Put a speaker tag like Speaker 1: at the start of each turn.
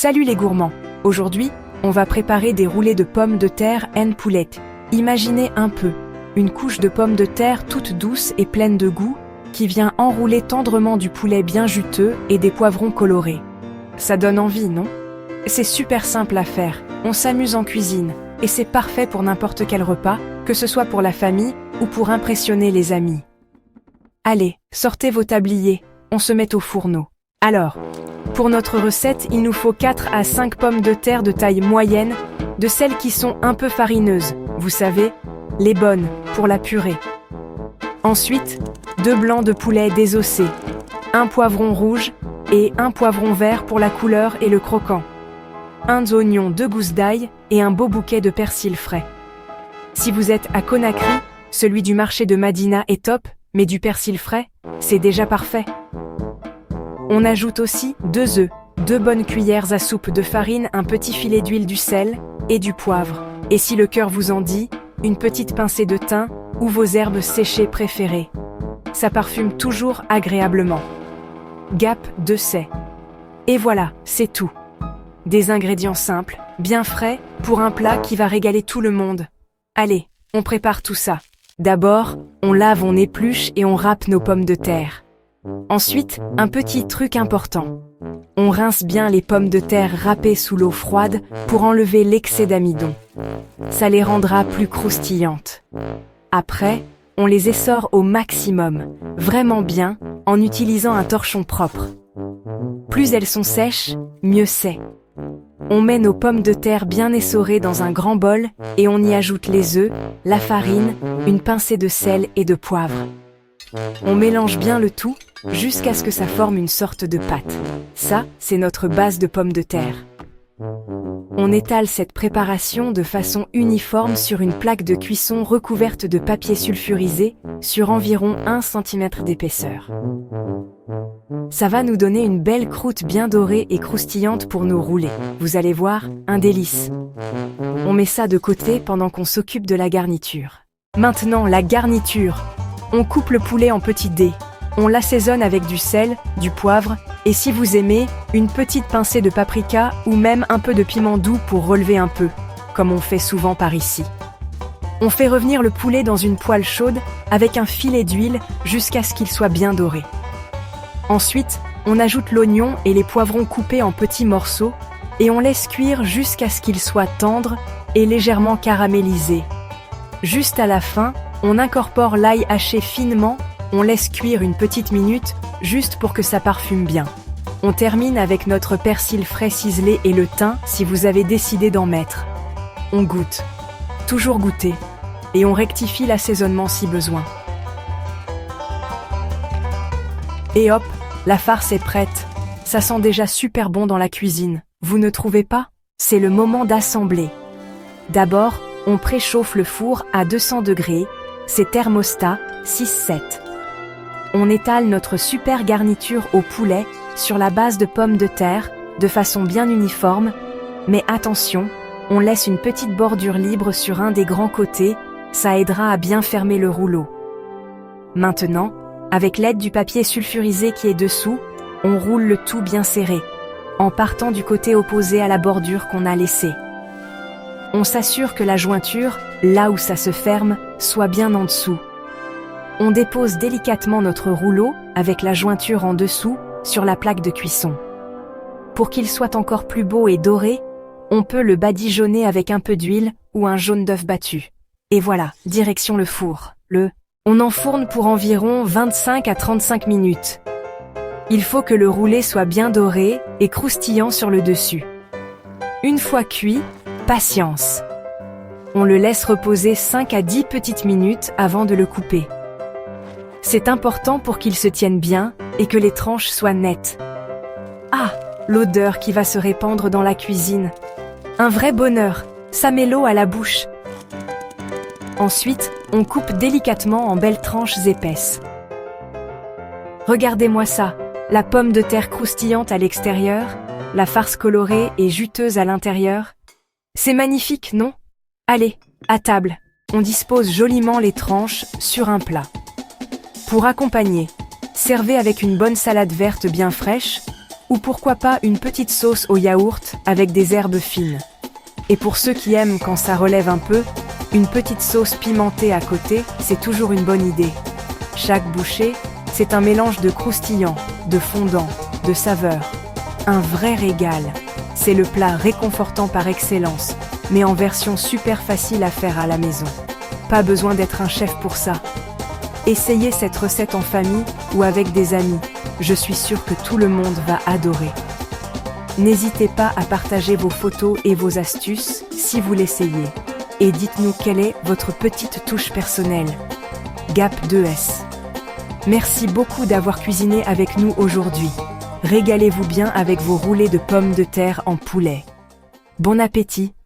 Speaker 1: Salut les gourmands! Aujourd'hui, on va préparer des roulés de pommes de terre en poulette. Imaginez un peu, une couche de pommes de terre toute douce et pleine de goût, qui vient enrouler tendrement du poulet bien juteux et des poivrons colorés. Ça donne envie, non? C'est super simple à faire, on s'amuse en cuisine, et c'est parfait pour n'importe quel repas, que ce soit pour la famille ou pour impressionner les amis. Allez, sortez vos tabliers, on se met au fourneau. Alors, pour notre recette, il nous faut 4 à 5 pommes de terre de taille moyenne, de celles qui sont un peu farineuses, vous savez, les bonnes, pour la purée. Ensuite, 2 blancs de poulet désossés, 1 poivron rouge et 1 poivron vert pour la couleur et le croquant, 1 oignon, 2 gousses d'ail et un beau bouquet de persil frais. Si vous êtes à Conakry, celui du marché de Madina est top, mais du persil frais, c'est déjà parfait. On ajoute aussi 2 œufs, 2 bonnes cuillères à soupe de farine, un petit filet d'huile, du sel et du poivre. Et si le cœur vous en dit, une petite pincée de thym ou vos herbes séchées préférées. Ça parfume toujours agréablement. Gap de sel. Et voilà, c'est tout. Des ingrédients simples, bien frais, pour un plat qui va régaler tout le monde. Allez, on prépare tout ça. D'abord, on lave, on épluche et on râpe nos pommes de terre. Ensuite, un petit truc important. On rince bien les pommes de terre râpées sous l'eau froide pour enlever l'excès d'amidon. Ça les rendra plus croustillantes. Après, on les essore au maximum, vraiment bien, en utilisant un torchon propre. Plus elles sont sèches, mieux c'est. On met nos pommes de terre bien essorées dans un grand bol et on y ajoute les œufs, la farine, une pincée de sel et de poivre. On mélange bien le tout jusqu'à ce que ça forme une sorte de pâte. Ça, c'est notre base de pommes de terre. On étale cette préparation de façon uniforme sur une plaque de cuisson recouverte de papier sulfurisé sur environ 1 cm d'épaisseur. Ça va nous donner une belle croûte bien dorée et croustillante pour nos roulés. Vous allez voir, un délice. On met ça de côté pendant qu'on s'occupe de la garniture. Maintenant, la garniture. On coupe le poulet en petits dés. On l'assaisonne avec du sel, du poivre et si vous aimez, une petite pincée de paprika ou même un peu de piment doux pour relever un peu, comme on fait souvent par ici. On fait revenir le poulet dans une poêle chaude avec un filet d'huile jusqu'à ce qu'il soit bien doré. Ensuite, on ajoute l'oignon et les poivrons coupés en petits morceaux et on laisse cuire jusqu'à ce qu'ils soient tendres et légèrement caramélisés. Juste à la fin, on incorpore l'ail haché finement, on laisse cuire une petite minute, juste pour que ça parfume bien. On termine avec notre persil frais ciselé et le thym si vous avez décidé d'en mettre. On goûte. Toujours goûter. Et on rectifie l'assaisonnement si besoin. Et hop, la farce est prête. Ça sent déjà super bon dans la cuisine. Vous ne trouvez pas? C'est le moment d'assembler. D'abord, on préchauffe le four à 200 degrés. C'est thermostat 6-7. On étale notre super garniture au poulet sur la base de pommes de terre, de façon bien uniforme, mais attention, on laisse une petite bordure libre sur un des grands côtés, ça aidera à bien fermer le rouleau. Maintenant, avec l'aide du papier sulfurisé qui est dessous, on roule le tout bien serré, en partant du côté opposé à la bordure qu'on a laissée. On s'assure que la jointure, là où ça se ferme, soit bien en dessous. On dépose délicatement notre rouleau, avec la jointure en dessous, sur la plaque de cuisson. Pour qu'il soit encore plus beau et doré, on peut le badigeonner avec un peu d'huile ou un jaune d'œuf battu. Et voilà, direction le four. On enfourne pour environ 25 à 35 minutes. Il faut que le roulé soit bien doré et croustillant sur le dessus. Une fois cuit, patience. On le laisse reposer 5 à 10 petites minutes avant de le couper. C'est important pour qu'il se tienne bien et que les tranches soient nettes. Ah, l'odeur qui va se répandre dans la cuisine. Un vrai bonheur, ça met l'eau à la bouche. Ensuite, on coupe délicatement en belles tranches épaisses. Regardez-moi ça, la pomme de terre croustillante à l'extérieur, la farce colorée et juteuse à l'intérieur. C'est magnifique, non? Allez, à table, on dispose joliment les tranches sur un plat. Pour accompagner, servez avec une bonne salade verte bien fraîche, Ou pourquoi pas une petite sauce au yaourt avec des herbes fines. Et pour ceux qui aiment quand ça relève un peu, une petite sauce pimentée à côté, c'est toujours une bonne idée. Chaque bouchée, c'est un mélange de croustillant, de fondant, de saveurs. Un vrai régal. C'est le plat réconfortant par excellence, mais en version super facile à faire à la maison. Pas besoin d'être un chef pour ça. Essayez cette recette en famille ou avec des amis. Je suis sûre que tout le monde va adorer. N'hésitez pas à partager vos photos et vos astuces si vous l'essayez. Et dites-nous quelle est votre petite touche personnelle. Gap2S. Merci beaucoup d'avoir cuisiné avec nous aujourd'hui. Régalez-vous bien avec vos roulés de pommes de terre en poulet. Bon appétit!